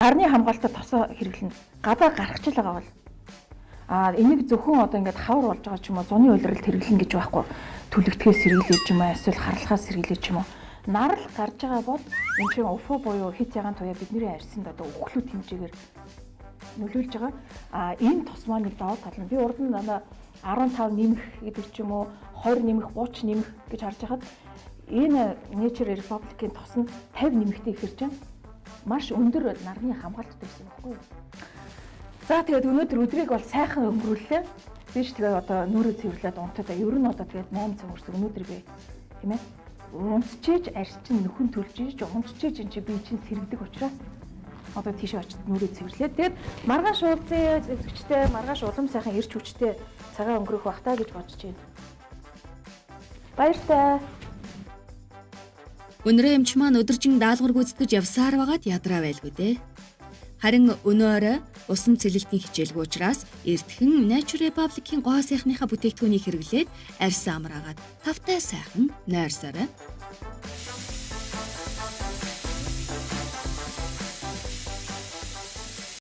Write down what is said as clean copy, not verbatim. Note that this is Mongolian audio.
Нарны хамгаалтад тосоо хэрэглэнэ. Гадаа гарах ч л байгаа бол. Энийг зөвхөн одоо ингээд хавар болж байгаа ч юм уу, зуны улиралд хэрэглэн гэж байхгүй. Түлэгдэхээс сэргийлээ ч юм уу, эсвэл харлахаас сэргийлээ ч юм уу. Нарал гарч байгаа бол энэ чинь УФО буюу хит ягаан туяа бидний арьсанд одоо өглөө хэмжээгээр нөлөөлж байгаа. Энэ тос маань нэг даваа тал нь би урд нь 15 нэмэх гэдэг ч юм уу 20 нэмэх 30 нэмэх гэж харж байхад энэ Nature Republic-ийн тос нь 50 нэмэхтэй ихэрч байна. Маш өндөр нарны хамгаалттай байсан байхгүй юу? За тэгээд өнөөдөр өдрийг бол сайхан өнгөрүүллээ. Биш тэгээд одоо нүрээ цэвэрлээд унтаад ер нь одоо тэгээд 8 цаг хүрсэн өнөөдөр би тийм ээ унтчээж арчин нөхөн төлж ийж унтчээж энэ чи би чинь сэргдэг учраас одоо тийш очиж нүрээ цэвэрлээ. Тэгээд маргааш уулзъя зөвчтэй маргааш улам сайхан ирч хүчтэй цагаа өнгөрөх бах таа гэж бодож байна. Баяртай. Өнөөдөр эмч маань өдөржин даалгавар гүйцэтгэж явсаар байгаад ядраа байлгүй дээ. Харин өнөөрөө усан цэлэлтийн хичээлгүй учраас эртхэн Nature Republic-ийн гоо сайхныхаа бүтээгдэхүүнийг хэрэглээд арьс амраагаад тавтай сайхан нойрсорой.